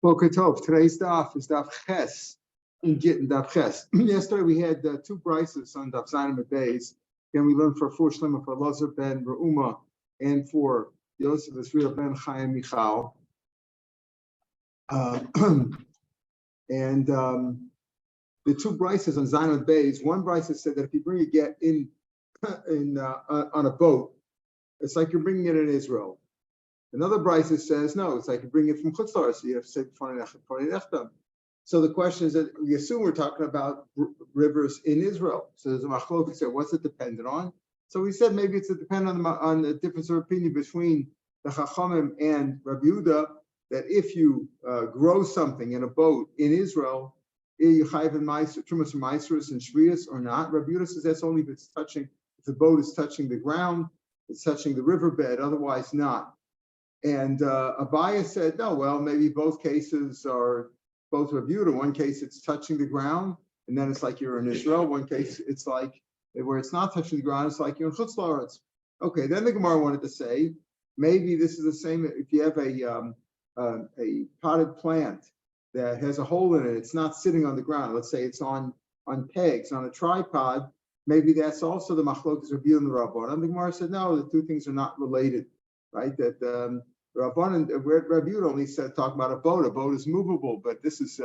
Boker Tov. Today's daf is Daf Ches in Gitin, Daf Ches. Yesterday we had two brises on Daf Zayin Beis. Then we learned for Four Shlemah, for Lazar ben Reuma, and for Yosef Esriel ben Chaim Michal. The two brises on Zayin Beis. One brisa said that if you bring a get in on a boat, it's like you're bringing it in Israel. Another brisa says no, it's like you bring it from Chutz La'aretz, so you have to say P'nei. So the question is that we assume we're talking about rivers in Israel. So there's a machlok. Said, what's it dependent on? So we said maybe it's dependent on the difference of opinion between the Chachamim and Rabbi Yehuda, that if you grow something in a boat in Israel, you chayv in trumas and maasros and shviyas or not. Rabbi Yehuda says that's only if the boat is touching the ground, it's touching the riverbed, otherwise not. And Abaya said, no, well, maybe both cases are both reviewed. In one case, it's touching the ground, and then it's like you're in Israel. One case, it's like where it's not touching the ground, it's like you're in Chutz La'aretz. Okay, then the Gemara wanted to say, maybe this is the same if you have a potted plant that has a hole in it, it's not sitting on the ground. Let's say it's on pegs, on a tripod. Maybe that's also the machlokas Rabbi Yehuda and the Rabban. And the Gemara said, no, the two things are not related. Right, that Rabban and Rabbi Yehuda only said talk about a boat. A boat is movable, but this is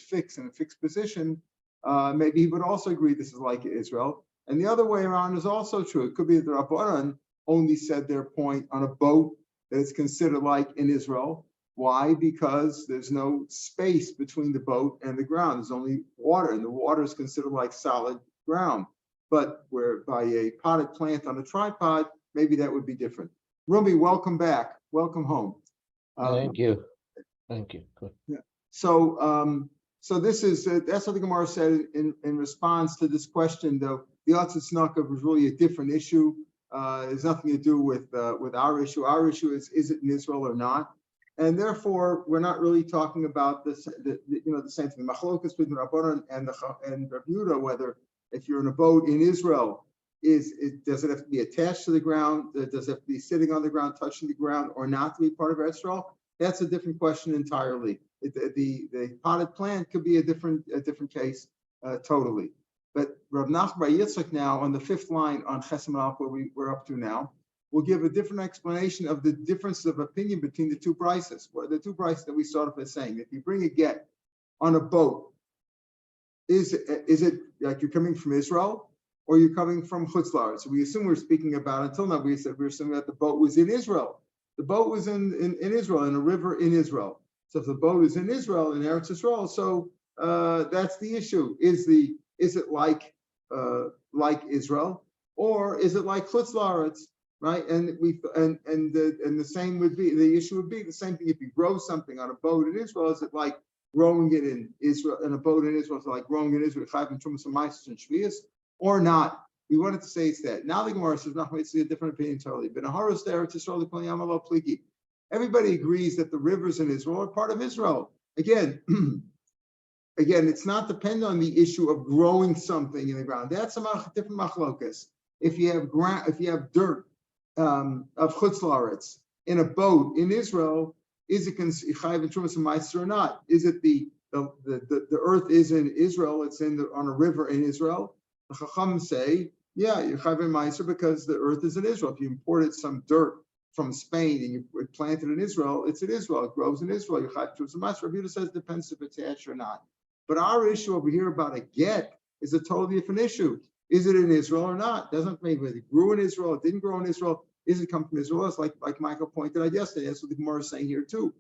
fixed in a fixed position. Maybe he would also agree this is like Israel. And the other way around is also true. It could be that the Rabbanan only said their point on a boat that it's considered like in Israel. Why? Because there's no space between the boat and the ground. There's only water, and the water is considered like solid ground. But where by a potted plant on a tripod, maybe that would be different. Rumi, welcome back. Welcome home. Thank you. Good. Yeah. So this is that's what the Gemara said in response to this question. Though the Atzis Nakav was really a different issue. There's nothing to do with our issue. Our issue is it in Israel or not? And therefore, we're not really talking about the same thing. The machlokas between Rabbanan and Rabbi Yehuda, whether if you're in a boat in Israel, does it have to be attached to the ground? Does it have to be sitting on the ground, touching the ground, or not to be part of Israel? That's a different question entirely. The potted plant could be a different case totally. But Rav Nachman Bar Yitzchak now on the fifth line on Chesem Alf, where we're up to now, will give a different explanation of the differences of opinion between the two brises. The two brises that we started by saying, if you bring a get on a boat, is it like you're coming from Israel? Or you're coming from Chutz La'aretz? So we assume we're speaking about, until now we said we're assuming that the boat was in Israel. The boat was in Israel, in a river in Israel. So if the boat is in Israel, in Eretz Yisrael, so that's the issue. Is it like Israel, or is it like Chutz La'aretz? Right? And the same would be, the issue would be the same thing if you grow something on a boat in Israel. Is it like growing it in Israel, in a boat in Israel? Is it like growing it in Israel, chayv and trumas and maasros and shviyas? Or not? We wanted to say it's that. Now the Gemara says, no, it's a different opinion totally. But everybody agrees that the rivers in Israel are part of Israel. Again, it's not dependent on the issue of growing something in the ground. That's a different machlokas. If you have dirt of Chutz La'aretz in a boat in Israel, is it chayv and trumas and maasros or not? Is it the earth is in Israel? It's on a river in Israel. The Chacham say, yeah, you're chayv and maasros because the earth is in Israel. If you imported some dirt from Spain and you plant it in Israel, it's in Israel. It grows in Israel. You're chayv trumas and maasros. Rabbi Yehuda says it depends if it's attached or not. But our issue over here about a get is a totally different issue. Is it in Israel or not? Doesn't mean whether it grew in Israel, it didn't grow in Israel. Is it come from Israel? It's like Michael pointed out yesterday. That's what the Gemara is saying here too.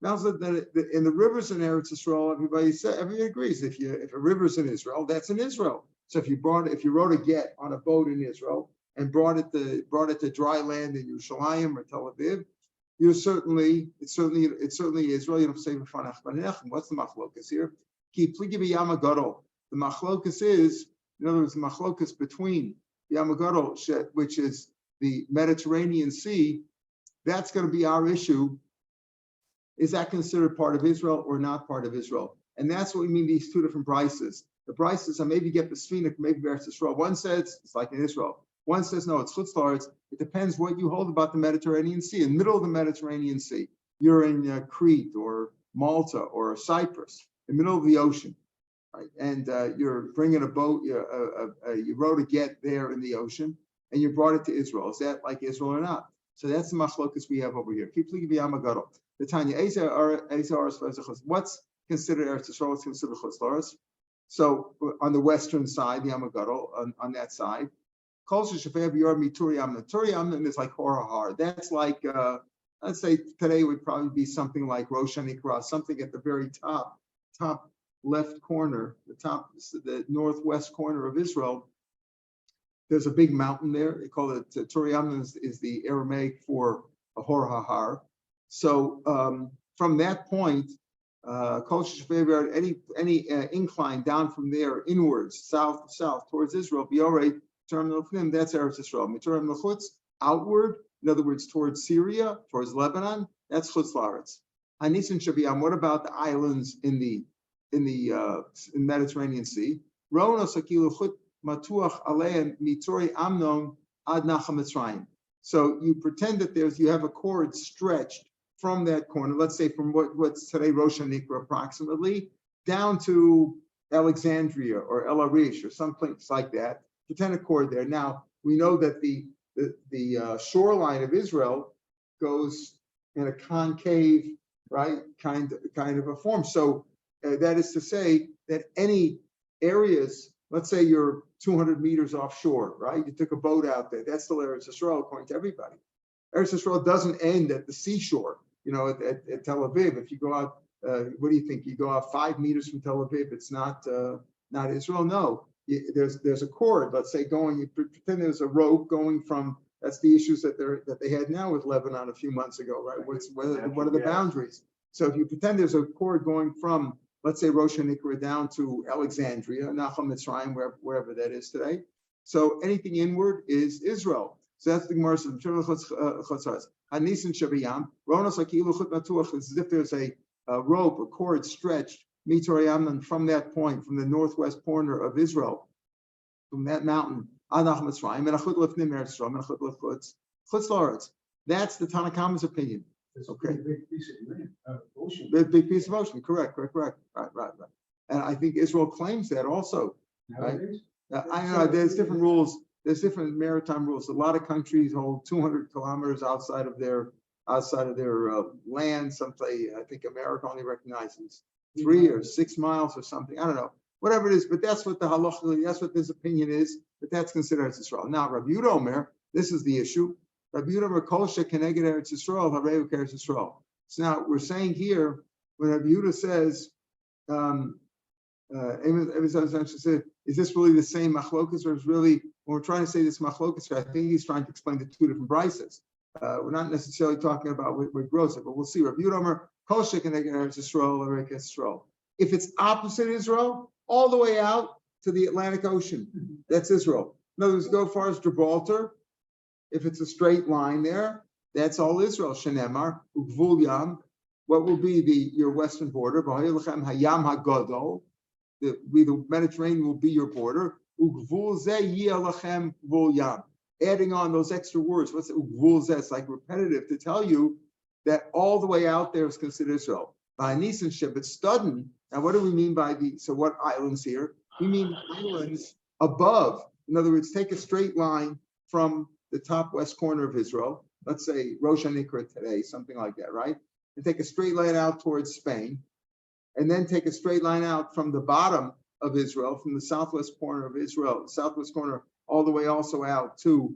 Now, so that in the rivers in Eretz Yisrael, everybody agrees. If a river's in Israel, that's in Israel. So if you wrote a get on a boat in Israel and brought it to dry land in Yerushalayim or Tel Aviv, it's certainly Israel. You don't say what's the machlokas here? The machlokas is, in other words, the machlokas between Yam Gadol, which is the Mediterranean Sea. That's going to be our issue. Is that considered part of Israel or not part of Israel? And that's what we mean these two different brises. The brises are maybe get the Sfina, maybe Eretz Yisrael. One says it's like in Israel. One says no, it's Chutz La'aretz. It depends what you hold about the Mediterranean Sea. In the middle of the Mediterranean Sea, you're in Crete or Malta or Cyprus, in the middle of the ocean, right? And you're bringing a boat, you rowed a get there in the ocean, and you brought it to Israel. Is that like Israel or not? So that's the machlokas we have over here. The Tanya, what's considered Eretz Yisrael? What's considered Chutz La'aretz? So on the western side, the Amagadol, on that side, Turi Amnon is like Horahar. That's like, let's say today would probably be something like Rosh Hanikra, something at the very top left corner, the northwest corner of Israel. There's a big mountain there. They call it Turi Amnon is the Aramaic for Horahar. So from that point, any incline down from there inwards, south towards Israel, Biore, terminal for them, that's Eretz Yisrael. Mituram Lechutz, outward, in other words, towards Syria, towards Lebanon, that's Chutz La'aretz. Hanisin Shabiyam, what about the islands in the Mediterranean Sea? Rona Sakilu Chut Matuach Aleim Mitori Amnon Ad Nacham Mitzrayim. So you pretend that you have a cord stretched from that corner, let's say from what's today Rosh Hanikra approximately, down to Alexandria or El Arish or someplace like that. Pretend a cord there. Now we know that the shoreline of Israel goes in a concave, right, kind of a form. So that is to say that any areas, let's say you're 200 meters offshore, right? You took a boat out there. That's still Eretz Yisrael according to everybody. Eretz Yisrael doesn't end at the seashore. At Tel Aviv, if you go out, what do you think? You go out 5 meters from Tel Aviv, it's not Israel. No, there's a cord. Let's say you pretend there's a rope going from. That's the issues that they had now with Lebanon a few months ago, right? What are the boundaries? So if you pretend there's a cord going from, let's say, Rosh Hanikra down to Alexandria, Nacham Mitzrayim, wherever that is today. So anything inward is Israel. So that's the Gemara says. Hanisin Shabiyam, Ronos Akilu Chut Matuach, as if there's a rope, a cord stretched, Mitorayam, from that point, from the northwest corner of Israel, from that mountain, Adach Mitzrayim, and Achut Lefnim Eretz Yisrael, and Achut Lefchutz, Chutz La'aretz. That's the Tanakhama's opinion. Okay. Big piece of land, ocean. Big piece of ocean, correct. Right. And I think Israel claims that also. Right? I know there's different rules. There's different maritime rules. A lot of countries hold 200 kilometers outside of their land. Some say, I think America only recognizes 3 or 6 miles or something. I don't know, whatever it is. But that's what the halacha. That's what this opinion is. But that's considered Eretz Yisrael. Now, Rav Yehuda Omer, this is the issue. Rav Yehuda Omer kol shekeneged Eretz Yisrael hareu Eretz Yisrael. So now we're saying here when Rav Yehuda says. Is this really the same machlokas, or is really when we're trying to say this machlokas? I think he's trying to explain the two different brises. We're not necessarily talking about what grows it, but we'll see. Rav Yehuda Omer kol shekeneged Eretz Yisrael hareu Eretz Yisrael. If it's opposite Israel, all the way out to the Atlantic Ocean, that's Israel. In other words, go as far as Gibraltar. If it's a straight line there, that's all Israel. Shenemar ugvul yam. What will be your western border? Hayam hagadol. The Mediterranean will be your border. Ugvul zeh yalachem vul yam. Adding on those extra words. What's ugvul zeh? It's like repetitive to tell you that all the way out there is considered Israel. By Nisan Shebet Studden. Now, what do we mean by so what islands here? We mean islands above. In other words, take a straight line from the top west corner of Israel. Let's say Rosh Hanikra today, something like that, right? And take a straight line out towards Spain, and then take a straight line out from the bottom of Israel, from the southwest corner of Israel, southwest corner, all the way also out to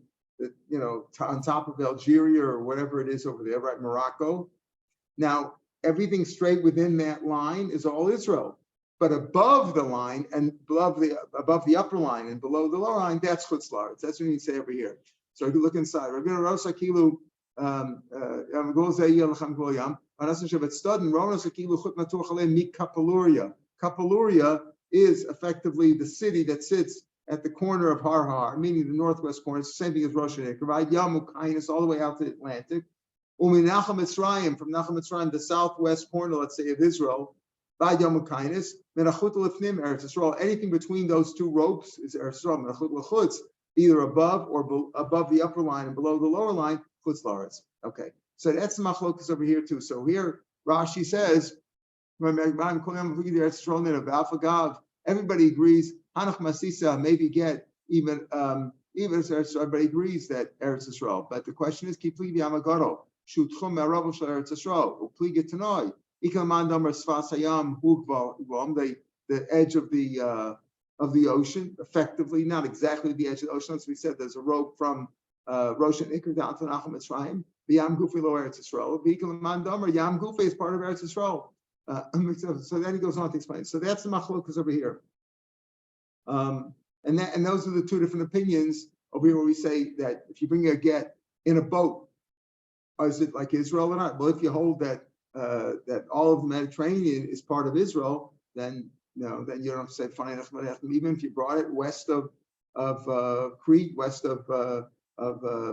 on top of Algeria or whatever it is over there, right? Morocco. Now, everything straight within that line is all Israel, but above the line and above the upper line and below the lower line, that's Chutz La'aretz. That's what you say over here. So if you look inside, Kapaluria is effectively the city that sits at the corner of Har, meaning the northwest corner. It's the same thing as Rosh Hanikra, right? Yamukainis all the way out to the Atlantic. Nacham Mitzrayim, from Nacham Mitzrayim, the southwest corner, let's say, of Israel, by Yamukainis, Menachut Lefnim Eretz Yisrael. Anything between those two ropes is Eretz Yisrael. Menachut Lechutz, either above or above the upper line and below the lower line, Chutz La'aretz. Okay, so that's the machlokas over here too. So here Rashi says Everybody agrees. Hanach Masisa maybe get even everybody agrees that Eretz Yisrael. But the question is, Kipli Yamagoro, Shutchum Merav Shel Eretz Yisrael, Upli Gitanoi, Ikaman Damar Svas Hayam Hugva, the edge of the ocean, effectively, not exactly the edge of the ocean. As we said, there's a rope from Rosh and Ikr down to Nachum Mitzrayim. The Yam Gufi Lo Eretz Yisrael. Ikaman Damar Yam Gufi is part of Eretz Yisrael. So then he goes on to explain. So that's the machlokas over here. And those are the two different opinions over here where we say that if you bring a get in a boat, is it like Israel or not? Well, if you hold that that all of the Mediterranean is part of Israel, then then you don't have to say funny enough. Even if you brought it west of Crete, west of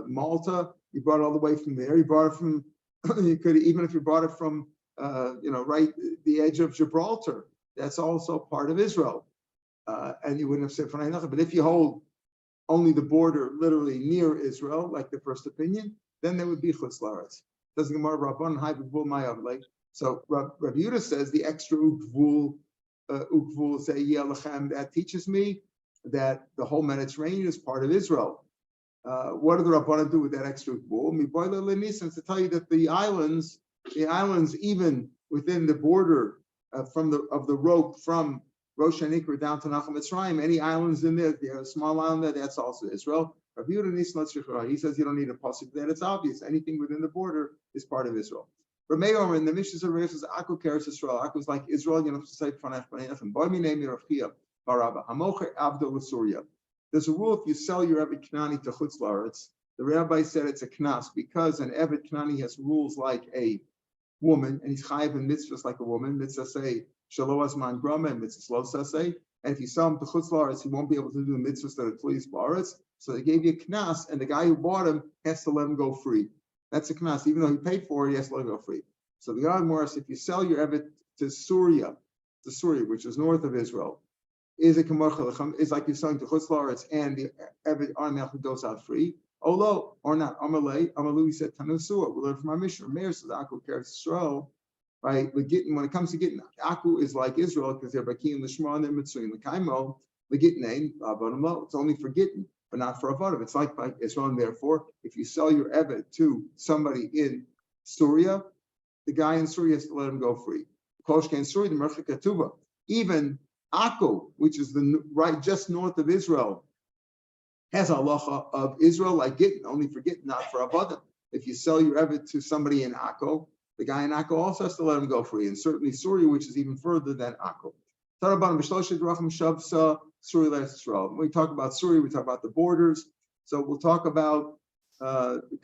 Malta, you brought it all the way from there. You brought it from you could even if you brought it from right the edge of Gibraltar, that's also part of Israel. And you wouldn't have said funny enough. But if you hold only the border literally near Israel, like the first opinion, then there would be chutz la'aretz. Doesn't Gemara Rabban Hai B'Gvul Ma'av. So Rav Yehuda says the extra ukvul say Yelachem, that teaches me that the whole Mediterranean is part of Israel. What do the Rabbanan do with that extra ukvul? To tell you that the islands even within the border of the rope from Rosh Hanikra down to Nachum Mitzrayim, any islands in there, if you have a small island there, that's also Israel. Rav Yehuda he says you don't need a pasuk that it's obvious. Anything within the border is part of Israel. Rav Meir in the Mishnah says Aku Keres Israel. Aku is like Israel. You don't have to say Fanach Fanach. Boy mi name Rav Chia Baraba Hamocher Abdul Surya. There's a rule if you sell your Eved Knani to Chutz La'aretz, the rabbi said it's a knas because an Eved Knani has rules like a woman and he's chayiv in mitzvahs like a woman. Mitzvah say Shalo Azman Grama and mitzvah Lo Saseh. And if you sell him to Chutz La'aretz, he won't be able to do the mitzvahs that are Tluis La'aretz. So they gave you a knas, and the guy who bought him has to let him go free. That's a knas. Even though he paid for it, he has to let him go free. So the God Morris, if you sell your Evet to Syria, which is north of Israel, is a kamar is like you're selling to Chutz La'aretz, and the Evet automatically goes out free. Olo, or not. Amalei, Amalu, he said, Tanusua. We learn from our Mishnah. Meir says, Aku Keres Yisrael. Right, when it comes to Gittin, Aku is like Israel because they're Bakim, Lishma, and they're Mitzrayim. The Kaimo, the Gittin ain't Avodim. It's only for Gittin, but not for Avodim. It's like Israel, and therefore, if you sell your Evet to somebody in Syria, the guy in Syria has to let him go free. Koshke Syria, the Merchik Katuba. Even Aku, which is just north of Israel, has a halacha of Israel like Gittin, only for Gittin, not for Avodim. If you sell your Evet to somebody in Aku, the guy in Akko also has to let him go free, and certainly Syria, which is even further than Akko. When we talk about Syria, we talk about the borders. So we'll talk about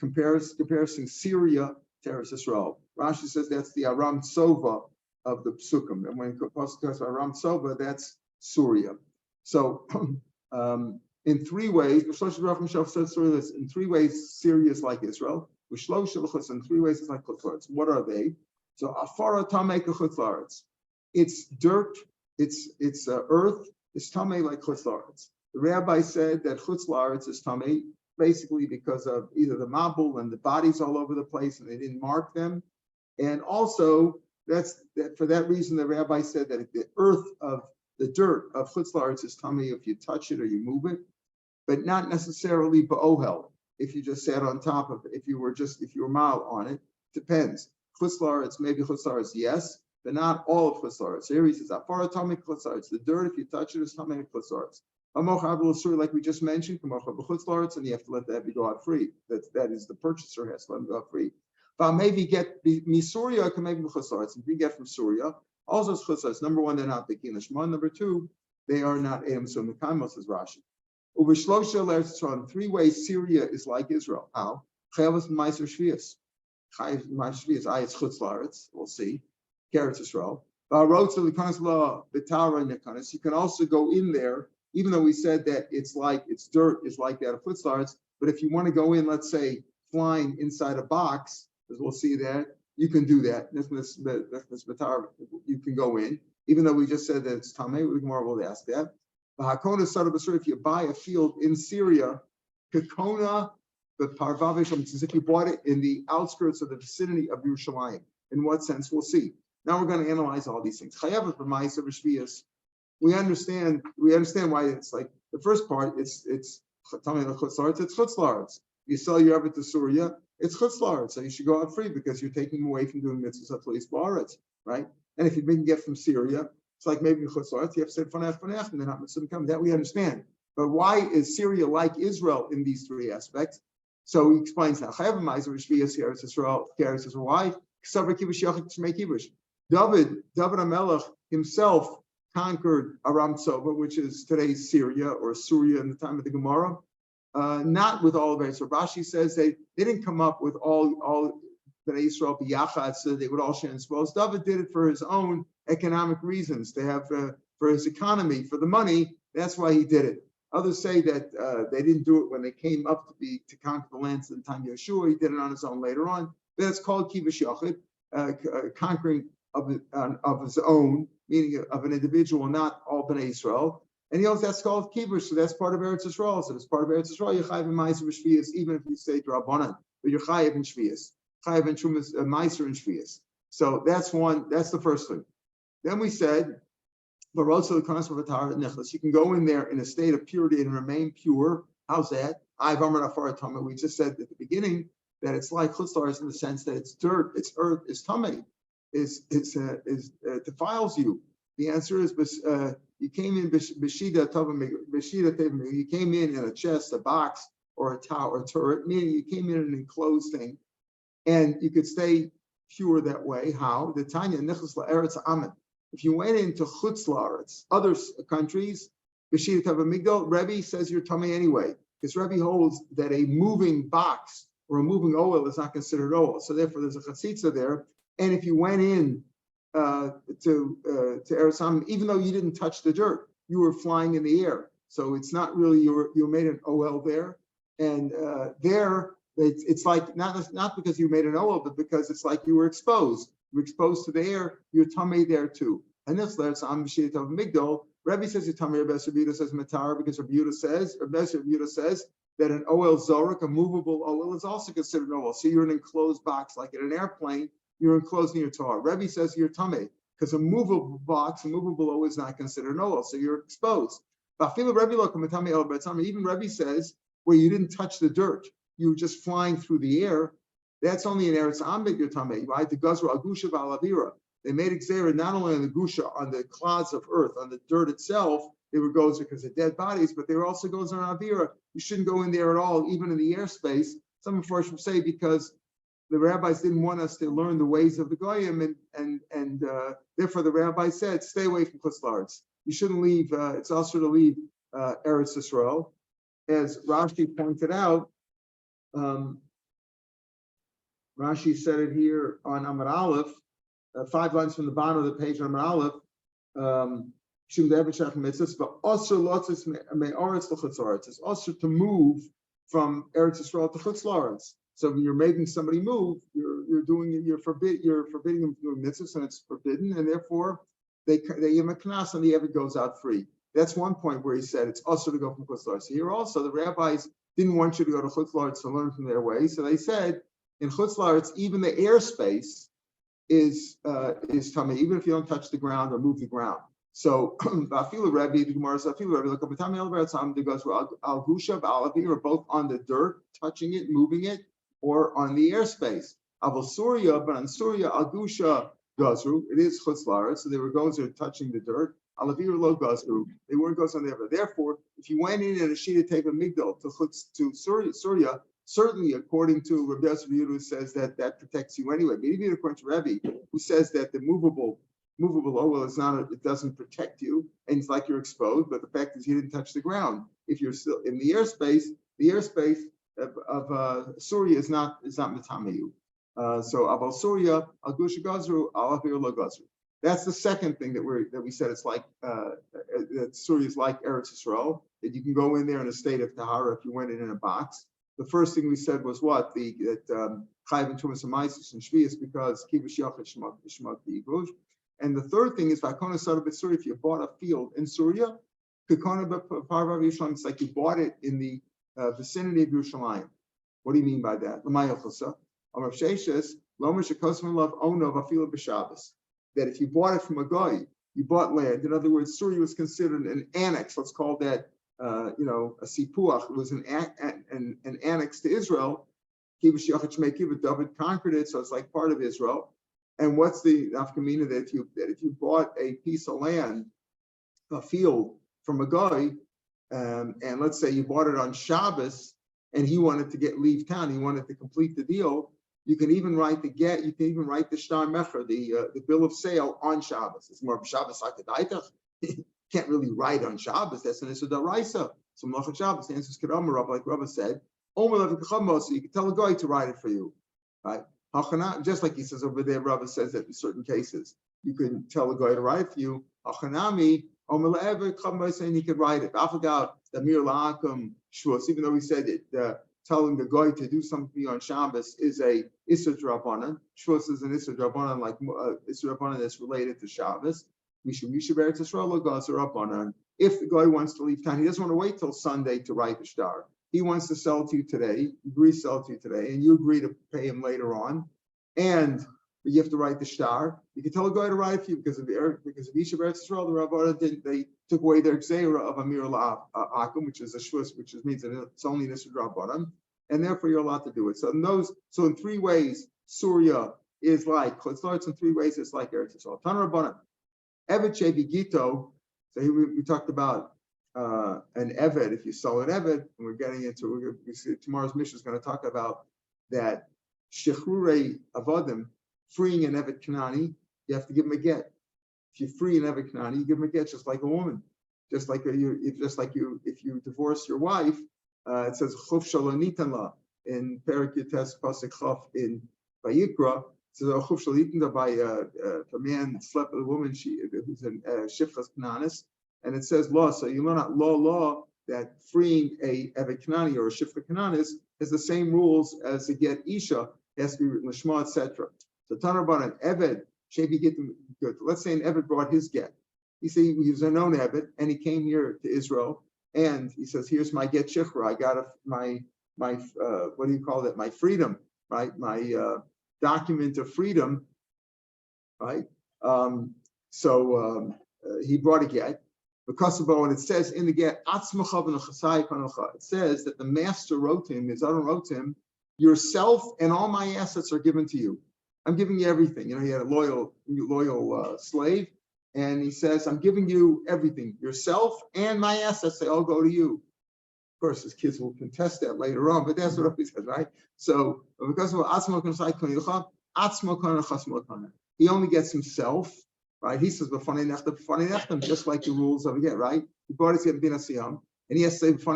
comparison Syria to Eretz Yisrael. Rashi says that's the Aram Sova of the Psukim, and when it talks about Aram Sova, that's Syria. So in three ways, in three ways, Syria is like Israel. In 3 ways, it's like Chutz La'aretz. What are they? So afara tamei Chutz La'aretz. It's dirt. It's earth. It's tamei like Chutz La'aretz. The rabbi said that Chutz La'aretz is tamei basically because of either the mabul and the bodies all over the place, and they didn't mark them, and also for that reason the rabbi said that the earth of the dirt of Chutz La'aretz is tamei if you touch it or you move it, but not necessarily ba'ohel. If you just sat on top of it, if you were mal on it, depends. Chutz La'aretz, maybe Chutz La'aretz, yes, but not all of Chutz La'aretz. Here he says, Afar Tamik Chutz La'aretz. The dirt, if you touch it, is Tamik Chutz La'aretz. Like we just mentioned, Chutz La'aretz, and you have to let the Evi go out free. That is, the purchaser has to let him go out free. But maybe get Misuria, can maybe Chutz La'aretz. If you get from Syria, also it's Chutz La'aretz. Number one, they're not Bekin Lishman. Number two, they are not Eim Sum Mekayim, says Rashi. Over Shlosha L'Eretz Yisrael, in 3 ways, Syria is like Israel. How? Chayavas Meiser Shvius. Chayav Meiser Shvius. It's Chutz La'aretz. We'll see. Keretz Yisrael. You can also go in there, even though we said that it's dirt, is like that of Chutz La'aretz. But if you want to go in, let's say, flying inside a box, as we'll see that, you can do that. You can go in, even though we just said that it's Tameh. We will ask that. If you buy a field in Syria, Kakona, the Parvavish, as if you bought it in the outskirts of the vicinity of Yerushalayim. In what sense? We'll see. Now we're going to analyze all these things. Chayav b'ma'aser b'shviyas. We understand why it's like the first part. It's chutzlaretz. You sell your Ever to Surya, it's chutzlaretz. So you should go out free because you're taking away from doing mitzvahs at least ba'aretz, right? And if you didn't get from Syria, it's like maybe chutzlaretz. You have to say fanach, and they're not mitzvah come. That we understand. But why is Syria like Israel in these three aspects? So he explains now. Chayav b'ma'aser b'shviyas Eretz Yisrael. Eretz Yisrael. Why? David HaMelech himself conquered Aram Tzova, which is today's Syria or Syria in the time of the Gemara, not with all of it. So Rashi says they didn't come up with all Bnei Israel biyachad, so they would all share in spoils. David did it for his own economic reasons, to have for his economy, for the money. That's why he did it. Others say that they didn't do it when they came up to conquer the lands in the time of Yeshua. He did it on his own later on. That's called kivush yachid, conquering of his own, meaning of an individual, not all Bnei Israel. And that's called kivush, so that's part of Eretz Yisrael. So it's part of Eretz Yisrael. You're chayav in ma'aser b'shviyas, even if you say drabanan, but you're chayav in shviyas, chayav in shumas ma'aser in shviyas. So that's one. That's the first thing. Then we said, but also the concept of a necklace. You can go in there in a state of purity and remain pure. How's that? We just said at the beginning that it's like chutzlaretz in the sense that it's dirt, it's earth, it's tummy, it defiles you. The answer is you came in you came in a chest, a box, or a tower, or a turret, meaning you came in an enclosed thing, and you could stay pure that way. How? The Tanya nichlas la'eretz amen. If you went into chutzlaretz, other countries, b'shida tav migdal, Rebbe says you're tummy anyway, because Rebbe holds that a moving box or a moving oil is not considered oil. So therefore, there's a chatzitza there. And if you went in to Eretz Am, even though you didn't touch the dirt, you were flying in the air. So it's not really you made an OL there, and there it's like not because you made an OL, but because it's like you were exposed. You were exposed to the air. You're tummy there too. And this Eretz Am b'shita of migdal. Rebbe says you're tummy. Rabbi Shapiro says matar, because Rabbi Shapiro says that an OL zorek, a movable OL, is also considered an OL. So you're in an enclosed box, like in an airplane. You're enclosed in your Torah. Rebbe says you're tummy, because a movable box, a movable OL is not considered an OL, so you're exposed. Even Rebbe says where you didn't touch the dirt, you were just flying through the air. That's only in Eretz Amid you're tummy, right? The Gazra Agusha Ba'alavira. They made Xera not only on the Gusha, on the clods of earth, on the dirt itself. They were gozer because of dead bodies, but they were also gozer on Avira. You shouldn't go in there at all, even in the airspace. Some Mepharshim say because the rabbis didn't want us to learn the ways of the Goyim, and therefore the rabbi said, stay away from chutzlaretz. You shouldn't leave. It's also to leave Eretz Yisrael, as Rashi pointed out. Rashi said it here on Amar Aleph, 5 lines from the bottom of the page on Amar Aleph. It's also to move from Eretz Yisrael to chutzlaretz. So when you're making somebody move, you're forbidding them from doing mitzvahs, and it's forbidden, and therefore they give him a knas and the Eved goes out free. That's one point where he said it's also to go from chutzlaretz. So here also the rabbis didn't want you to go to chutzlaretz to learn from their ways, so they said in chutzlaretz even the airspace is tummy, even if you don't touch the ground or move the ground. So Vafilu Rebbe, the Gemara says Vafilu Rebbe, look up Matami El Beratzam, they goes Al Gusha Ba'alavi, or both on the dirt, touching it, moving it, or on the airspace. Aval Surya, but on Surya Al Gusha Gazru, it is chutzlaretz, so they were gozer touching the dirt. Alavir Lo Gazru, they weren't gozer on the other. Therefore, if you went in a sheet of tape of migdal to Surya, certainly according to Rabbi Shapiro, who says that protects you anyway. But even according to Rebbe, who says that the movable oil is not, it doesn't protect you, and it's like you're exposed, but the fact is you didn't touch the ground. If you're still in the airspace of Surya is not matame you. So Aval Surya, Al Gusha Gazru, Al Avir Lo Gazru. That's the second thing that we said. It's like that Surya is like Eretz Yisrael, that you can go in there in a state of tahara if you went in a box. The first thing we said was what that Chayv and Tumas Amaisis and Shvius, because Kivush Yachid Shmak Yivush. And the third thing is Vakona Sada B'Surya. If you bought a field in Surya, Kikona B'Parvav Yishalayim, it's like you bought it in the vicinity of Yerushalayim. What do you mean by that? L'mayachasa. Amar Sheshes Lomer Shekosman Love Ono Vafila B'Shabbos. that if you bought it from a guy, you bought land. In other words, Surya was considered an annex. Let's call that, a sipuach. It was an annex to Israel. David conquered it, so it's like part of Israel. And what's the nafkamina that if you bought a piece of land, a field from a guy, and let's say you bought it on Shabbos, and he wanted to leave town, he wanted to complete the deal. You can even write the get. You can even write the shtar mecher, the bill of sale on Shabbos. It's more of Shabbos hakadaitach. Can't really write on Shabbos. That's an issur daraisa. So Malachat Shabbos, the answer is kedama, like Rabbi said. So you can tell a guy to write it for you, right? Just like he says over there, Rabbi says that in certain cases you can tell a guy to write it for you. Hachanami, and he could write it. Even though he said it, telling the guy to do something on Shabbos is a issur drabanan. Shvus is an issur drabanan, like issur drabanan that's related to Shabbos. If the guy wants to leave town, he doesn't want to wait till Sunday to write the shtar. He wants to sell to you today, agrees to sell to you today, and you agree to pay him later on, and you have to write the shtar. You can tell a guy to write it for you because of Isha B'Eretz Yisrael. The Rabbah they took away their gzeira of Amir La'akum, which is a shvus, which means that it's only an issur drabanan, and therefore you're allowed to do it. So in three ways, Surya is like Chutz. In three ways, it's like Eretz Yisrael. Tan Rabbanan, Eved Shevi Gito. So here we talked about an Eved. If you sell an Eved, and we're getting into tomorrow's mission is going to talk about that Shechrurei Avodim, freeing an Eved Kanani, you have to give him a get. If you free an Eved Kanani, you give him a get, just like a woman. If you divorce your wife, it says Chuf Shalonitan La in Perik Yutes Pasuk Chaf in Vayikra. It says Chuf Shalonitan by a man slept with a woman who's a Shifchas Kananis, and it says law. So you learn out law that freeing a Eved Kanani or a Shifcha Kananis is the same rules as a get Isha. It has to be written Lishma, etc. So Tanarban, an Eved, Shevi Gittim, good. Let's say an Eved brought his get. He was a known Eved, and he came here to Israel, and he says, "Here's my get shichra. I got my what do you call it? My freedom, right? My document of freedom, right?" He brought a get. Because of and it says in the get, it says that the master wrote to him, his owner wrote to him, "Yourself and all my assets are given to you. I'm giving you everything." He had a loyal slave, and he says, "I'm giving you everything, yourself and my assets. They all go to you." Of course, his kids will contest that later on, but that's what he says, right? So because of he only gets himself, right? He says, just like the rules of get, right? He brought his get bin asiyam, and he has to say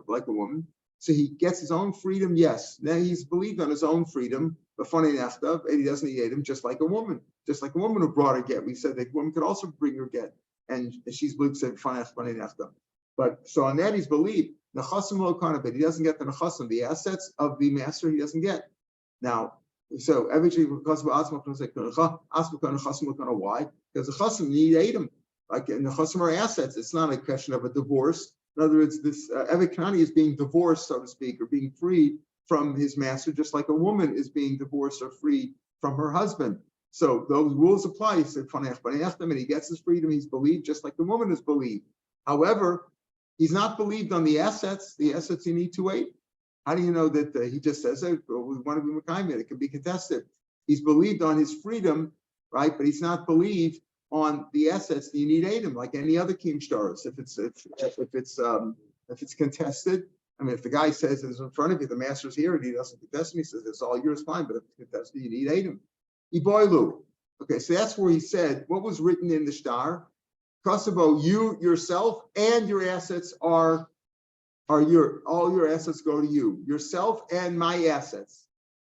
like a woman. So he gets his own freedom, yes. Then he's believed on his own freedom, and he doesn't need him, just like a woman. Just like a woman who brought a get. We said that a woman could also bring her get, and she's believed to say, but so on that he's believed. Nechasim lo kana, but he doesn't get the nechasim, the assets of the master he doesn't get. Now, so eventually, because of asma kana, why? Because the chasim need Adam. Like in the chasim are assets. It's not a question of a divorce. In other words, this Eved Kanani is being divorced, so to speak, or being freed from his master, just like a woman is being divorced or freed from her husband. So those rules apply. He said, and he gets his freedom. He's believed just like the woman is believed. However, he's not believed on the assets. The assets you need to wait. How do you know that he just says it? Well, we want to be Mekayim, it can be contested. He's believed on his freedom, right? But he's not believed on the assets that you need Adam, like any other king stars. If it's contested, I mean, if the guy says it's in front of you, the master's here, and he doesn't contest him, he says it's all yours, fine. But if it's contested, you need Adam. Iboilu. Okay, so that's where he said what was written in the shtar. Kosovo, you yourself and your assets are all your assets go to you. Yourself and my assets.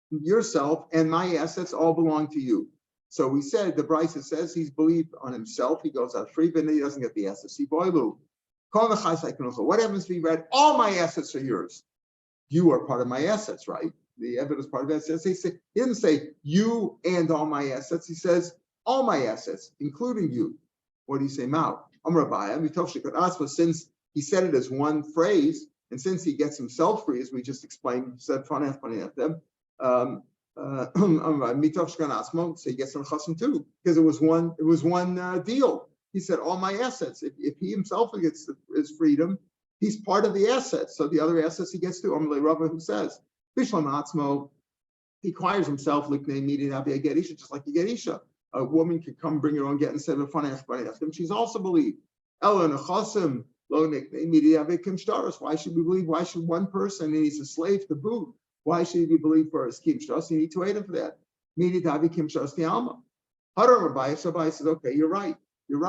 Yourself and my assets all belong to you. So we said the Brisa says he's believed on himself. He goes out free, but he doesn't get the assets. Iboilu. What happens if he read all my assets are yours? You are part of my assets, right? The evidence part of that says he didn't say you and all my assets. He says all my assets, including you. What do you say, Mao? Since he said it as one phrase, and since he gets himself free, as we just explained, he said them. So he gets an chasim too, because it was one deal. He said, all my assets. If he himself gets his freedom, he's part of the assets. So the other assets he gets to. Rabbi who says, Bishlam Atzmo, he acquires himself like they needed to get Isha, just like you get Isha. A woman could come bring her own get instead of fun. She's also believed. Ella Nechasim, lo nikne. Why should we believe? Why should one person, and he's a slave to boot? Why should he be believed for his kim shtos? You need to wait him for that. Kim shtos the alma. Hadar Rabbi says, okay, you're right. You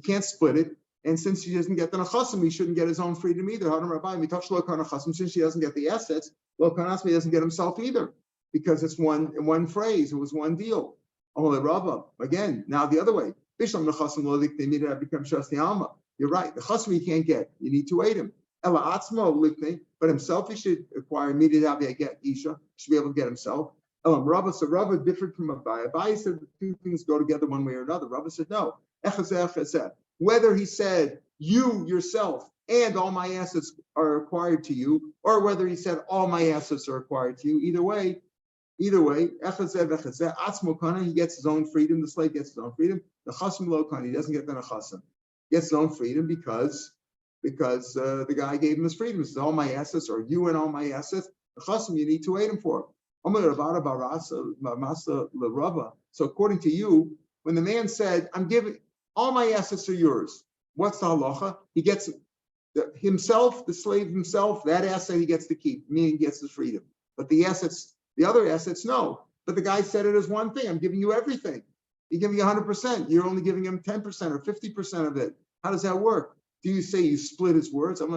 can't split it. And since she doesn't get the nechasim, he shouldn't get his own freedom either. Hadar Rabbi mitoch lo kan nechasim. Since she doesn't get the assets, lo kan asmi doesn't get himself either, because it's one phrase. It was one deal. Again, now the other way. Bishlam nechasim lo likne become shtos the alma. You're right. The chasim you can't get. You need to wait him. Ela atzmo likne, but himself he should acquire immediately. Get Isha should be able to get himself. Rabba, so Rabba different from Abai. Abai said the two things go together one way or another. Rabba said no. Whether he said you yourself and all my assets are acquired to you, or whether he said all my assets are acquired to you, either way, atzmo kana, he gets his own freedom. The slave gets his own freedom. The chasim lo kana, he doesn't get the chasim. He gets his own freedom because the guy gave him his freedom. He says all my assets are you and all my assets. The chasim you need to wait him for. So according to you, when the man said, I'm giving all my assets are yours, what's the halacha? He gets himself, the slave himself, that asset he gets to keep, meaning he gets his freedom. But the other assets, no. But the guy said it as one thing. I'm giving you everything. You're giving you 100%. You're only giving him 10% or 50% of it. How does that work? Do you say you split his words? Come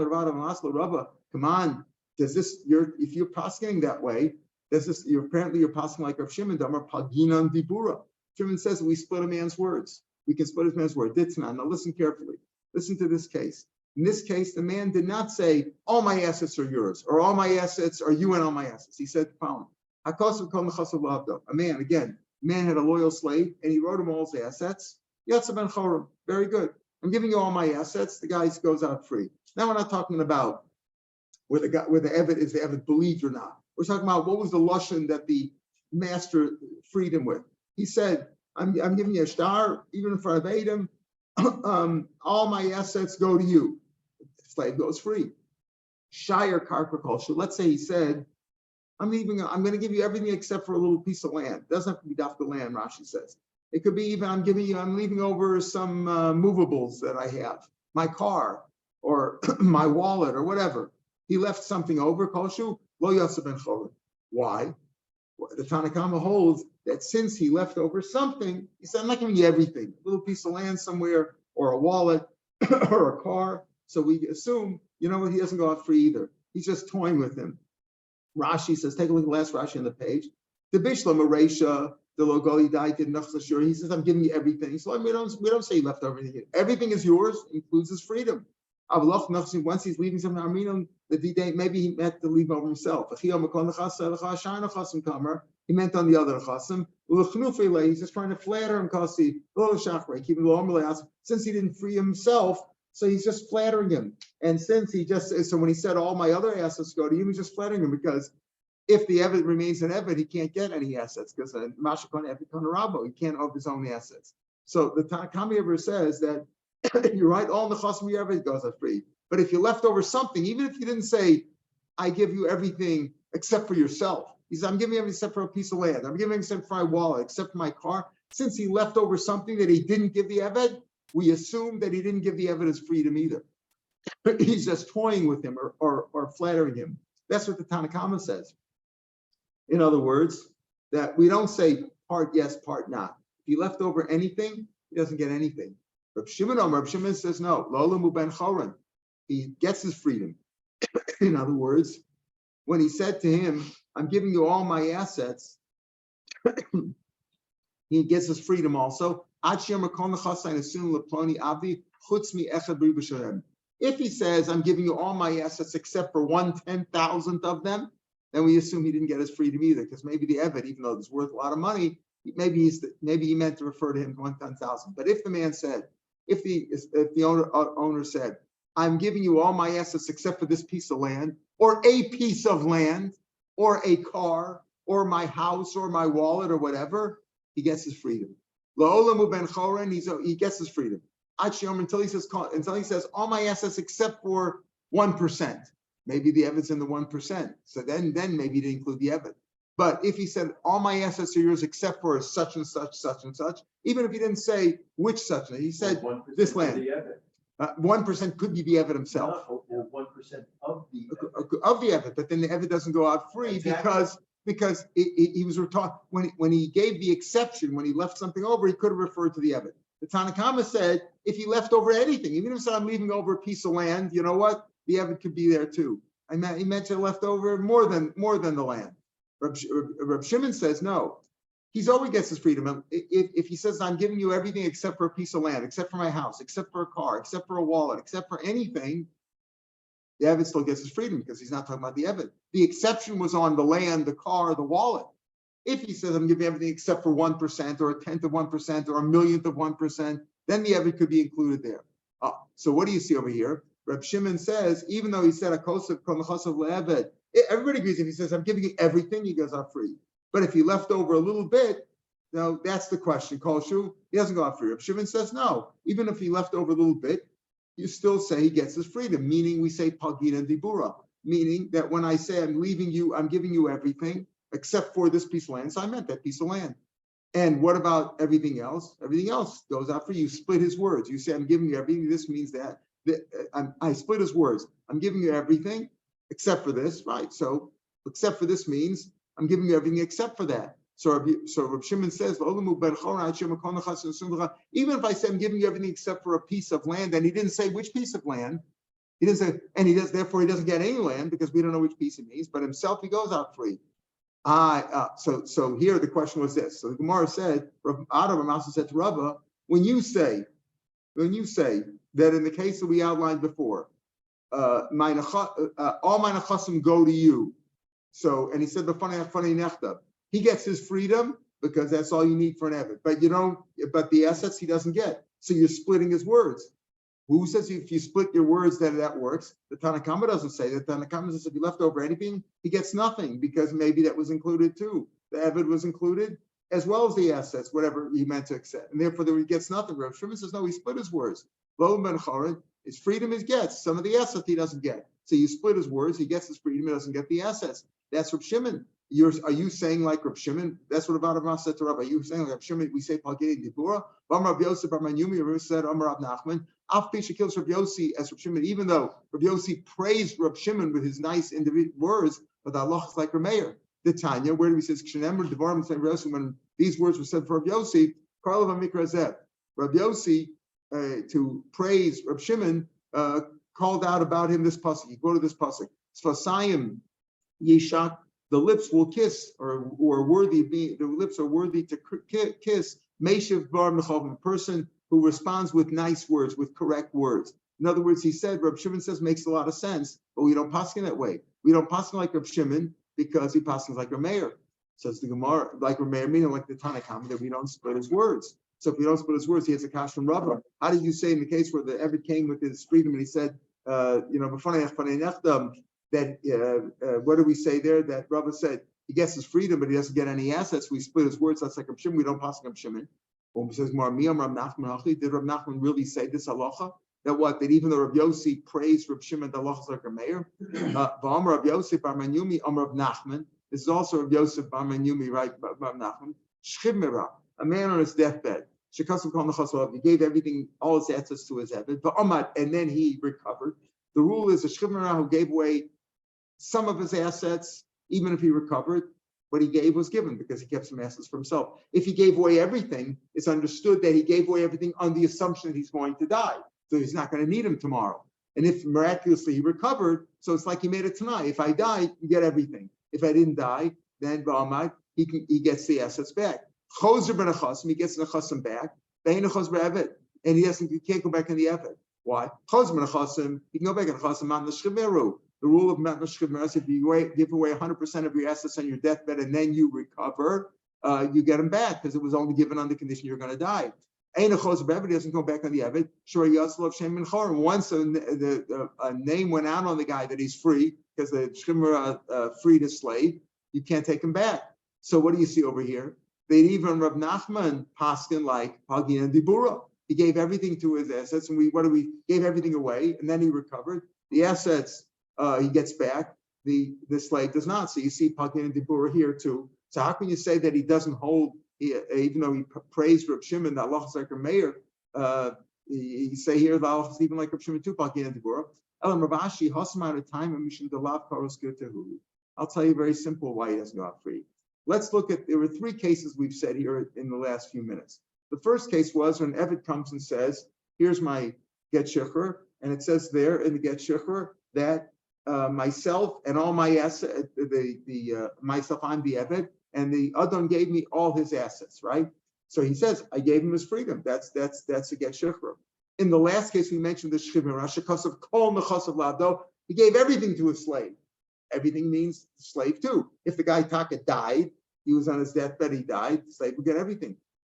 on. If you're prosecuting that way, you're passing like Rav Shimon, Damar Paginan Dibura. Shimon says we split a man's words. We can split his man's word. Ditzman. Now listen carefully. Listen to this case. In this case, the man did not say all my assets are yours or all my assets are you and all my assets. He said the following. A man had a loyal slave and he wrote him all his assets. Yatsa ben Chorim. Very good. I'm giving you all my assets. The guy goes out free. Now we're not talking about where the Eved is the Eved believed or not. We're talking about what was the lashon that the master freed him with. He said, I'm giving you a star, even in front of Adam. All my assets go to you. The slave goes free. Shiur karka kolshu. Let's say he said, I'm going to give you everything except for a little piece of land. It doesn't have to be dafka land, Rashi says. It could be even I'm leaving over some movables that I have, my car or my wallet or whatever. He left something over, kolshu. Lo yasa ben chorim. Why? The Tanakama holds that since he left over something, he said, I'm not giving you everything. A little piece of land somewhere, or a wallet, or a car. So we assume, he doesn't go out free either. He's just toying with him. Rashi says, take a look at the last Rashi on the page. The Bishlam Aresha, the Logoli died in Nachzashur. He says, I'm giving you everything. So we don't say he left over anything. Everything is yours, includes his freedom. Once he's leaving something, the D-Day, maybe he meant to leave over himself. He meant on the other chasim. He's just trying to flatter him. Since he didn't free himself, so he's just flattering him. And since so when he said all my other assets go to him, he's just flattering him because if the Eved remains an Eved, he can't get any assets because Mashakon Eved Rabo, he can't own his own assets. So the Tanakami ever says that you're right, all the chasim you ever goes are free. But if you left over something, even if you didn't say, I give you everything except for yourself. He said, I'm giving you everything except for a piece of land. I'm giving him except for my wallet, except for my car. Since he left over something that he didn't give the Eved, we assume that he didn't give the Eved his freedom either. He's just toying with him or flattering him. That's what the Tanakama says. In other words, that we don't say part yes, part not. If he left over anything, he doesn't get anything. Rav Shimon says no. Lolamu ben choron. He gets his freedom. In other words, when he said to him, I'm giving you all my assets, he gets his freedom also. If he says, I'm giving you all my assets except for 1/10,000th of them, then we assume he didn't get his freedom either, because maybe the Eved, even though it's worth a lot of money, maybe he meant to refer to him 1/10,000th. But if the man said, if the owner said, I'm giving you all my assets except for this piece of land, or a piece of land, or a car, or my house or my wallet or whatever, he gets his freedom. La'olamu ben choren, he gets his freedom. Until he says all my assets except for 1%. Maybe the evidence in the 1%. So then maybe he didn't include the evidence. But if he said all my assets are yours except for such and such, such and such, even if he didn't say which such, he said this land. 1% could be the Eved himself. No, 1% of the Eved, but then the Eved doesn't go out free because he was taught when he gave the exception, when he left something over, he could have referred to the Eved. The Tanna Kama said if he left over anything, even if he said I'm leaving over a piece of land, you know what? The Eved could be there too. He mentioned left over more than the land. Rav Shimon says no. He's always gets his freedom. If he says, I'm giving you everything except for a piece of land, except for my house, except for a car, except for a wallet, except for anything, the Eved still gets his freedom because he's not talking about the Eved. The exception was on the land, the car, the wallet. If he says, I'm giving you everything except for 1% or a tenth of 1% or a millionth of 1%, then the Eved could be included there. So what do you see over here? Reb Shimon says, even though he said a kosav kol nechasav le'eved, everybody agrees if he says, I'm giving you everything, he goes out free. But if he left over a little bit, no, that's the question. Kolshu, he doesn't go out free. Reb Shimon says, no, even if he left over a little bit, you still say he gets his freedom, meaning we say pagin and dibura, meaning that when I say I'm leaving you, I'm giving you everything except for this piece of land. So I meant that piece of land. And what about everything else? Everything else goes out for you. Split his words. You say, I'm giving you everything. This means that I split his words. I'm giving you everything except for this, right? So except for this means I'm giving you everything except for that. So Reb Shimon says, even if I say I'm giving you everything except for a piece of land, and he didn't say which piece of land, he didn't say, and therefore he doesn't get any land because we don't know which piece it means, but himself he goes out free. So here the question was this. So the Gemara said, Adam also said to Rabbah, when you say that in the case that we outlined before, all my nechasim go to you. So, and he said, he gets his freedom because that's all you need for an Eved. But the assets he doesn't get. So you're splitting his words. Who says if you split your words that works? The Tanna Kama doesn't say that. The Tanna Kama says if you left over anything, he gets nothing because maybe that was included too. The Eved was included as well as the assets, whatever he meant to accept. And therefore he gets nothing. Rav Shimon says, no, he split his words. Lo ben chored, his freedom he gets. Some of the assets he doesn't get. So you split his words, he gets his freedom, he doesn't get the assets. That's Rav Shimon. Are you saying like Rav Shimon? That's what about Rav said to Rav. Are you saying like Rav Shimon? We say Palgei Dibura. Rav Yosef, Rav Yommi, Rav said Rav Nachman. Af Pisha kills Rav Yossi as Rav Shimon, even though Rav Yossi praised Rav Shimon with his nice individual words, but Allah is like Rav Meir. The Tanya, where he says when these words were said for Rav Yossi, Karla Mikrazeh. Rav Yossi to praise Rav Shimon called out about him this pasuk. He quoted this pasuk. Sfasayim Yishak. The lips will kiss, or worthy. The lips are worthy to kiss. Meishiv bar mechavim, a person who responds with nice words, with correct words. In other words, he said, Reb Shimon says makes a lot of sense, but we don't paskin that way. We don't paskin like Reb Shimon because he paskins like Rav Meir. Says the Gemara, like Rav Meir, meaning like the Tanna Kama, that we don't split his words. So if we don't split his words, he has a kash from Rabbah. How did you say in the case where the Eved came with his freedom and he said, that what do we say there? That Rabbah said he gets his freedom, but he doesn't get any assets. We split his words. That's like Rav Shimon. We don't pass Rav Shimon. When he says, did Rav Nachman really say this halacha? That even though Rav Yossi praised Rav Shimon, the halacha is like Rav Meir. Rav Yosef Bar Yommi, Rav Nachman. This is also Rav Yosef Bar Yommi, right? Rav Nachman. Shchimera, a man on his deathbed. He gave everything, all his assets to his Eved. And then he recovered. The rule is a Shchimera who gave away some of his assets, even if he recovered, what he gave was given because he kept some assets for himself. If he gave away everything, it's understood that he gave away everything on the assumption that he's going to die. So he's not going to need him tomorrow. And if miraculously he recovered, so it's like he made it tonight. If I die, you get everything. If I didn't die, then he gets the assets back. Choser ben achasim, he gets the achasim back. And he can't go back in the Eved. Why? Choser ben achasim, he can go back in achasim on the shchimeru. The rule of Matna Shchimeru, if you give away 100% of your assets on your deathbed and then you recover, you get them back because it was only given on the condition you're going to die. Ein achos b'eved doesn't go back on the Eved. Sure, Yatzlav Shem and Chor. Once a name went out on the guy that he's free because the Shchimeru freed his slave, you can't take him back. So what do you see over here? They even Rav Nachman Paskin like Pagin and Dibura. He gave everything to his assets, and we gave everything away, and then he recovered. The assets he gets back. The slave does not. So you see Pagin and Dibura here too. So how can you say that he doesn't hold, even though he praised Rav Shimon, that Allah is like Rav Meir, he say here that Allah is even like Rav Shimon too, Pagin and Dibura. Elam Ravashi, Hosam out of time, and Mishin Delav Karos Gutahu. I'll tell you very simple why he doesn't go out free. Let's look at, there were three cases we've said here in the last few minutes. The first case was when Evid comes and says, here's my get shichur, and it says there in the get shichur that myself and all my assets, myself, I'm the Evid, and the Adon gave me all his assets, right? So he says, I gave him his freedom. That's a get shichur. In the last case, we mentioned the Shchibin, Rashakasav Kol Nechasav Lado, he gave everything to his slave. Everything means the slave too. If the guy Taka died, he was on his deathbed, he died, the slave would get everything.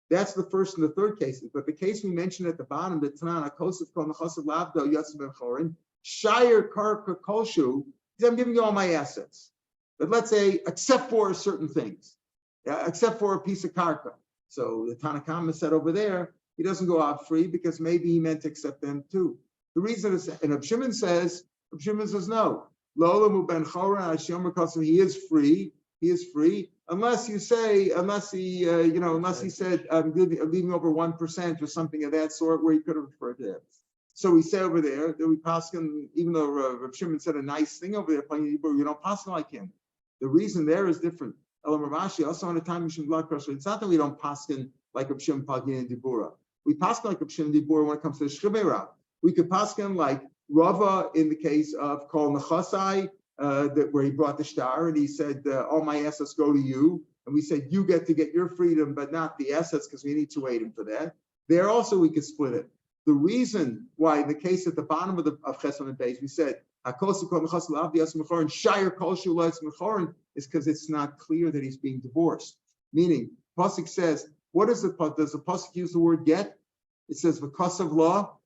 That's the first and the third cases. But the case we mentioned at the bottom, the Tanan Akosif Kol Nechasav Lado Yatsav Ben Chorin, Shiur Karka Koshu, he said, I'm giving you all my assets. But let's say, except for certain things, except for a piece of karka. So the Tanakama said over there, he doesn't go out free because maybe he meant to accept them too. The reason is, and Rav Shimon says no. Lola ben Chora Hashem Kasim, he is free, unless he said, I'm leaving over 1% or something of that sort, where he could have referred to it. So we say over there that we paskin, even though Rav Shimon said a nice thing over there, playing Hebrew, you don't paskin like him. The reason there is different. Elam Ravashi, also on the time Mishum blood pressure. It's not that we don't paskin like Rav Shimon Pagin and Dibura. We paskin like Rav Shimon and Dibura when it comes to the Shchibera. We could paskin like Rava in the case of Kol Nechasai, where he brought the star and he said, all my assets go to you. And we said, you get to get your freedom, but not the assets because we need to wait him for that. There also we could split it. The reason why in the case at the bottom of Chesed and Beis, we said, is because it's not clear that he's being divorced. Meaning, Pasuk says, does the Pasuk use the word get? It says, because of law,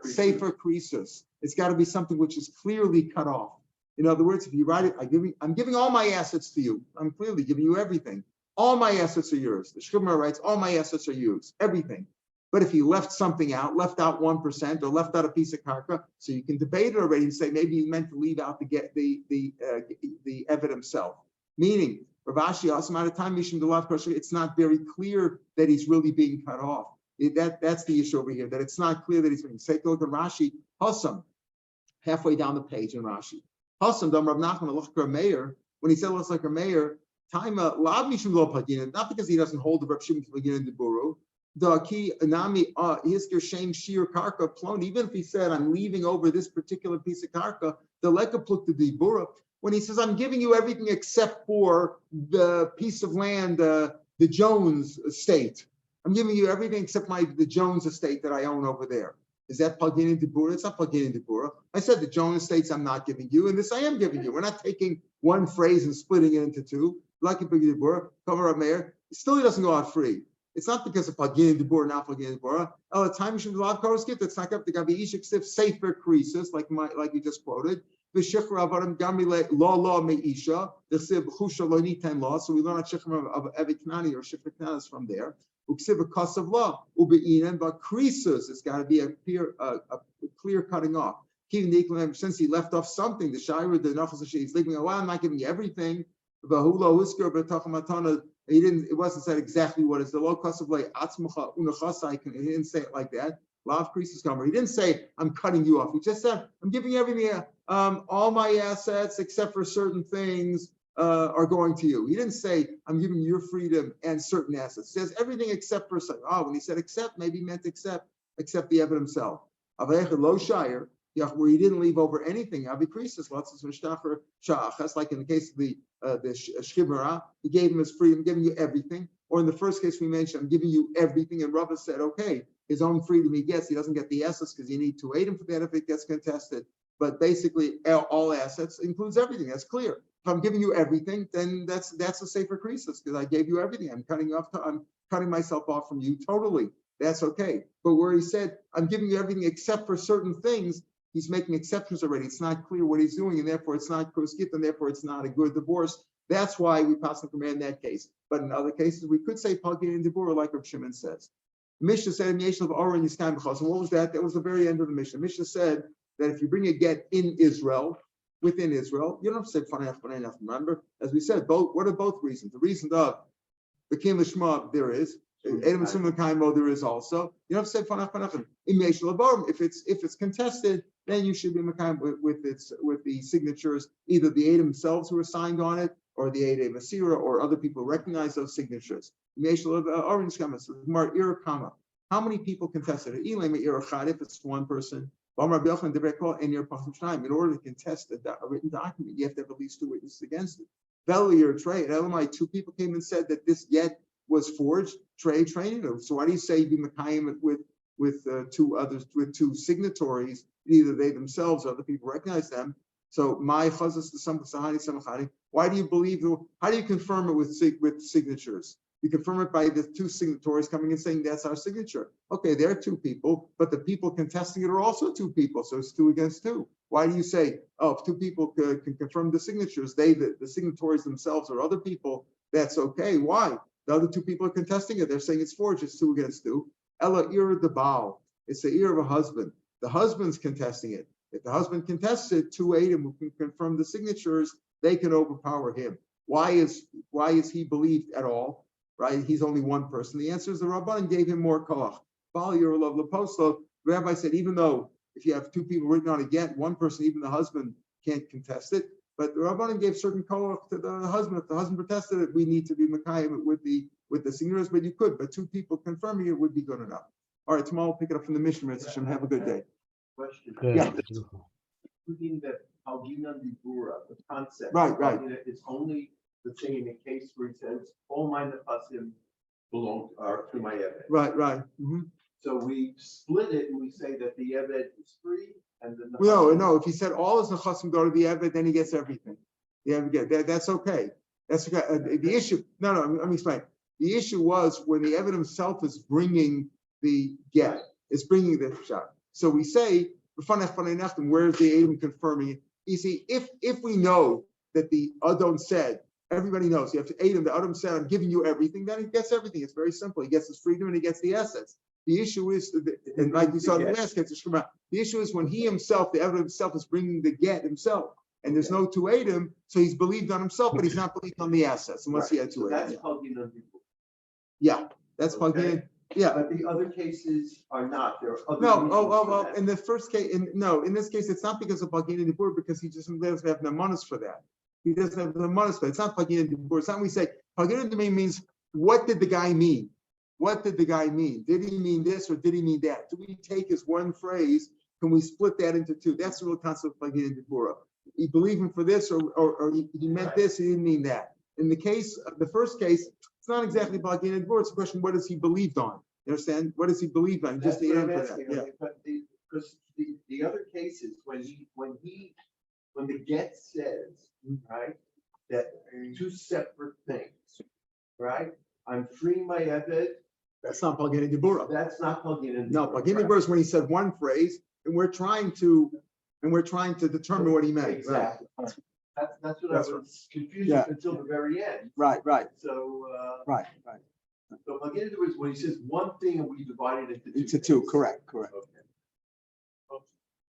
safer creases. It's got to be something which is clearly cut off. In other words, if you write it, I'm giving all my assets to you. I'm clearly giving you everything. All my assets are yours. The Shchibra writes, all my assets are yours, everything. But if he left something out, left out 1% or left out a piece of karka, so you can debate it already and say maybe he meant to leave out the Evid himself. Meaning, Ravashi, also out of time, it's not very clear that he's really being cut off. That's the issue over here, that it's not clear that he's being. Take a look at Rashi, Hassam, halfway down the page in Rashi. Hassam, Dam Rav Nachman, Rav Meir, when he said looks like a mayor, time not because he doesn't hold the Rav Shimon Pagin and Diburu. The key nami hisker shame Shiur karka plon. Even if he said I'm leaving over this particular piece of karka, the lekapluk to Dibura. When he says I'm giving you everything except for the piece of land, the Jones estate. I'm giving you everything except the Jones estate that I own over there. Is that Pagin and Dibura? It's not Pagin and Dibura. I said the Jones estates I'm not giving you, and this I am giving you. We're not taking one phrase and splitting it into two. Lucky Pagin Dibura, cover a mayor. Still, he doesn't go out free. It's not because of Pagin Dibur, not Pagin Dibur. Oh, the time you should love Koroskit, that's not up to Gabi Ishik Sif, safer creases, like you just quoted. The Shechra Avarim Gamile law Meisha, the Siv Husha Lonitan law. So we learn a Shechra of Eviknani or Shechra from there. Uksiv a cost of law, Ubeinen, but creases, it's got to be a clear cutting off. Since he left off something, the Shiur, the Nachas, he's leaving, well, I'm not giving you everything. He didn't. It wasn't said exactly what is the low cost of like atzmucha unachasai. He didn't say it like that. Lav creases comer. He didn't say I'm cutting you off. He just said I'm giving you everything. All my assets except for certain things are going to you. He didn't say I'm giving you your freedom and certain assets. He says everything except for something. When he said except, maybe he meant except the Evid himself. Lo Shiur, where he didn't leave over anything. Avi creases lots of shtacher shachas, like in the case of the Shchibra, he gave him his freedom, giving you everything. Or in the first case we mentioned, I'm giving you everything, and Rava said, okay, his own freedom he gets. He doesn't get the assets because you need to wait him for that if it gets contested. But basically, all assets includes everything. That's clear. If I'm giving you everything, then that's a safer creases because I gave you everything. I'm cutting myself off from you totally. That's okay. But where he said, I'm giving you everything except for certain things, he's making exceptions already. It's not clear what he's doing, and therefore it's not kos gittin, and therefore it's not a good divorce. That's why we pass the command in that case. But in other cases, we could say pagin and dibur, like Rav Shimon says. Mishnah said, "Yeshlav Oren Yiskayim B'chos." And what was that? That was the very end of the Mishnah. Mishnah said that if you bring a get in Israel, within Israel, you don't have to say fanaf. Remember, as we said, both. What are both reasons? The reason of the Kim Lishma there is. Edom Sumakaymo there is also. You don't have to say fanaf. If it's contested, then you should be makayim with the signatures, either the Edom themselves who are signed on it, or the Edom Asira, or other people recognize those signatures. How many people contested it? If it's one person. In order to contest a written document, you have to have at least two witnesses against it. Veli or Trey, two people came and said that this get was forged. Trey trained it. So why do you say be makayim with two others, with two signatories? Either they themselves or other people recognize them. So my chazas to some samachani. Why do you believe? How do you confirm it with signatures? You confirm it by the two signatories coming and saying that's our signature. Okay, there are two people, but the people contesting it are also two people, so it's 2 against 2. Why do you say, oh, if two people can confirm the signatures, the signatories themselves or other people, that's okay? Why? The other two people are contesting it. They're saying it's forged. It's 2 against 2. Ella ir the baal. It's the ear of a husband. The husband's contesting it. If the husband contests it, 2 Adam who can confirm the signatures, they can overpower him. Why is he believed at all? Right? He's only one person. The answer is the Rabban gave him more koach. Baal ir love leposto. The rabbi said, even though if you have 2 people written on a get, one person, even the husband, can't contest it. But the Rabbanim gave certain koach to the husband. If the husband protested it, we need to be makayim with the signatures. But you could. But 2 people confirming it would be good enough. All right, tomorrow we'll pick it up from the Mishnah. Have a good day. Question. Yeah. Including the Algina Libura, the concept. Right. It's only the thing in the case where it says all my nefasim belong to my eved. Right. Mm-hmm. So we split it and we say that the eved is free and the No. If he said all his nechasim go to the eved, then he gets everything. That's okay. That's okay. The issue. No. Let me explain. The issue was when the eved himself is bringing the get, is bringing the shot. So we say, where's the Adam confirming it? You see, if we know that the Adon said, everybody knows, you have to Adam, the Adam said, I'm giving you everything, then he gets everything. It's very simple. He gets his freedom and he gets the assets. The issue is, and like we saw in the last case, the issue is when he himself, the Adam himself, is bringing the get himself, and there's no 2 Adam, so he's believed on himself, but he's not believed on the assets, unless he had 2 Adam. That's Algina Libura. Yeah, that's Pagin. Yeah. But the other cases are not. There are other reasons in the first case, in this case, it's not because of Pagin and Dibur, because he just doesn't have the manas for that. He doesn't have the manas for it. It's not Pagin and Dibur. It's not we say Pagin and Dibur means what did the guy mean? What did the guy mean? Did he mean this or did he mean that? Do we take his one phrase? Can we split that into 2? That's the real concept of Pagin and Dibur. He believed him for this or he meant this, he didn't mean that. In the case, the first case, it's not exactly Pagin and Dibur. It's a question, what has he believed on? You understand? What does he believe on? Just the answer. But because the other cases when the get says, right, that 2 separate things, right? I'm freeing my eved. That's not Pagin and Dibur. That's not Pagin and Dibur. No, Pagin and Dibur is when he said one phrase, and we're trying to determine what he meant. Exactly. Right. That's what I was confused until the very end. Right. So Right. So Pagin and Dibur is when he says one thing and we divide it into 2. Correct. Okay.